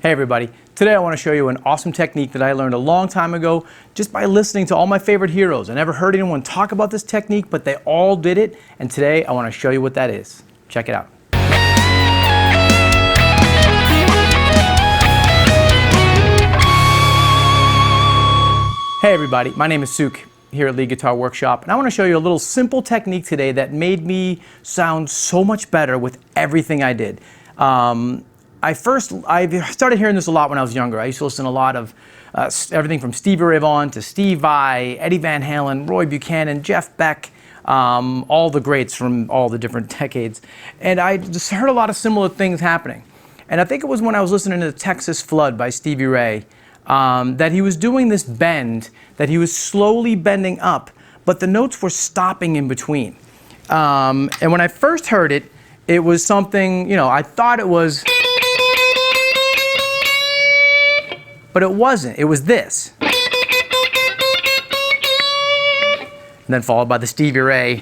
Hey everybody, today I want to show you an awesome technique that I learned a long time ago just by listening to all my favorite heroes. I never heard anyone talk about this technique, but they all did it, and today I want to show you what that is. Check it out. Hey everybody, my name is Suke here at Lead Guitar Workshop, and I want to show you a little simple technique today that made me sound so much better with everything I did. I started hearing this a lot when I was younger. I used to listen to a lot of everything from Stevie Ray Vaughan to Steve Vai, Eddie Van Halen, Roy Buchanan, Jeff Beck, all the greats from all the different decades. And I just heard a lot of similar things happening. And I think it was when I was listening to the Texas Flood by Stevie Ray that he was doing this bend, that he was slowly bending up, but the notes were stopping in between. And when I first heard it, it was something, I thought it was, but it wasn't. It was this. And then followed by the Stevie Ray.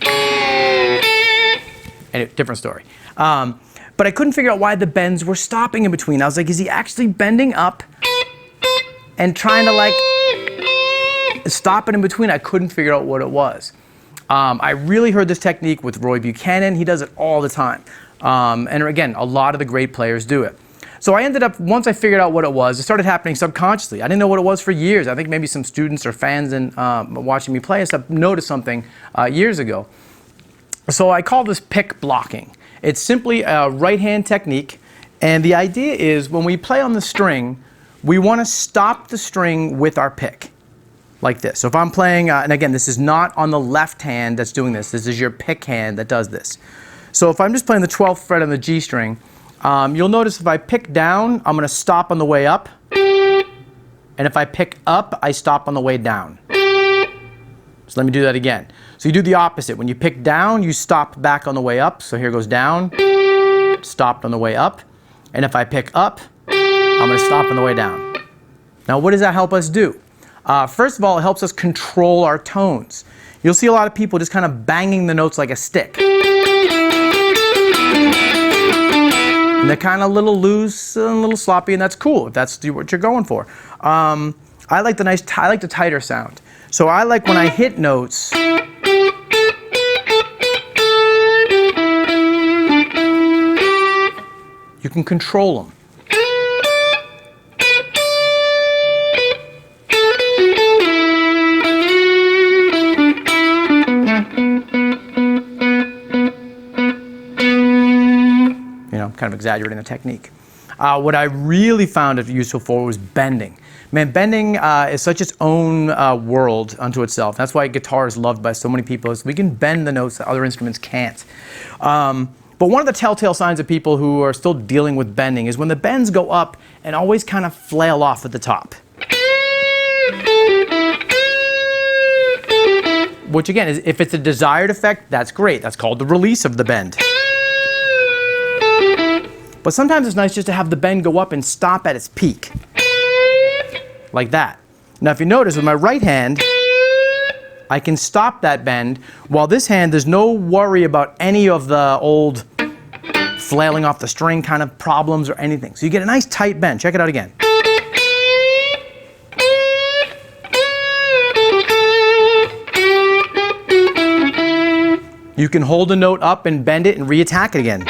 And different story. But I couldn't figure out why the bends were stopping in between. I was like, is he actually bending up and trying to stop it in between? I couldn't figure out what it was. I really heard this technique with Roy Buchanan. He does it all the time. And again, a lot of the great players do it. So I ended up, once I figured out what it was, it started happening subconsciously. I didn't know what it was for years. I think maybe some students or fans and watching me play and stuff noticed something years ago. So I call this pick blocking. It's simply a right-hand technique. And the idea is when we play on the string, we want to stop the string with our pick. Like this. So if I'm playing, and again, this is not on the left hand that's doing this. This is your pick hand that does this. So if I'm just playing the 12th fret on the G string, you'll notice if I pick down, I'm going to stop on the way up. And if I pick up, I stop on the way down. So let me do that again. So you do the opposite. When you pick down, you stop back on the way up. So here goes down, stopped on the way up. And if I pick up, I'm going to stop on the way down. Now what does that help us do? First of all, it helps us control our tones. You'll see a lot of people just kind of banging the notes like a stick. And they're kind of a little loose and a little sloppy, and that's cool if that's what you're going for. I like the tighter sound. So I like when I hit notes, you can control them. Kind of exaggerating the technique. What I really found it useful for was bending. Man, bending is such its own world unto itself. That's why guitar is loved by so many people, is we can bend the notes that other instruments can't. But one of the telltale signs of people who are still dealing with bending is when the bends go up and always kind of flail off at the top. Which again, is if it's a desired effect, that's great. That's called the release of the bend. But sometimes it's nice just to have the bend go up and stop at its peak. Like that. Now if you notice with my right hand, I can stop that bend, while this hand there's no worry about any of the old flailing off the string kind of problems or anything. So you get a nice tight bend. Check it out again. You can hold a note up and bend it and re-attack it again.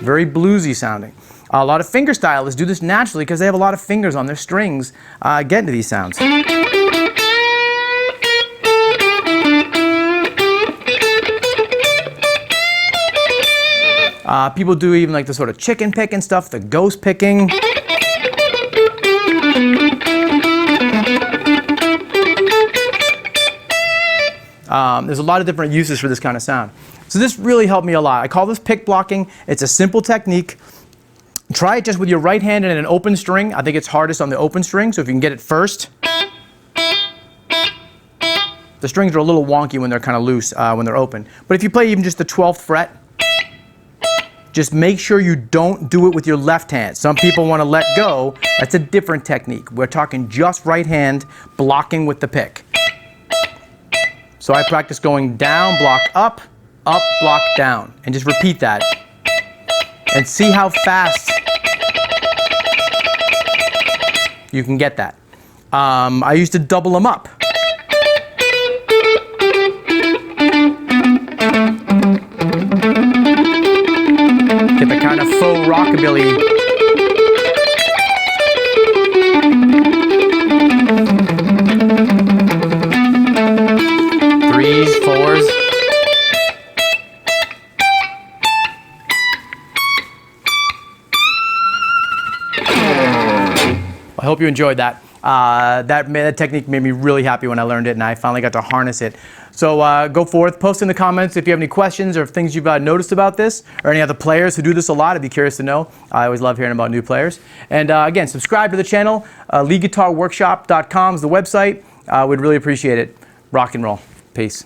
Very bluesy sounding. A lot of fingerstylists do this naturally because they have a lot of fingers on their strings getting to these sounds. People do even like the sort of chicken picking stuff, the ghost picking. There's a lot of different uses for this kind of sound. So this really helped me a lot. I call this pick blocking. It's a simple technique. Try it just with your right hand and an open string. I think it's hardest on the open string, so if you can get it first. The strings are a little wonky when they're kind of loose, when they're open. But if you play even just the 12th fret, just make sure you don't do it with your left hand. Some people want to let go. That's a different technique. We're talking just right hand blocking with the pick. So I practice going down, block up, block down, and just repeat that. and see how fast you can get that. I used to double them up. Get the kind of faux rockabilly. Threes, fours. I hope you enjoyed that. That technique made me really happy when I learned it, and I finally got to harness it. So go forth, post in the comments if you have any questions or things you've noticed about this, or any other players who do this a lot. I'd be curious to know. I always love hearing about new players. And again, subscribe to the channel. LeadGuitarWorkshop.com is the website. We'd really appreciate it. Rock and roll. Peace.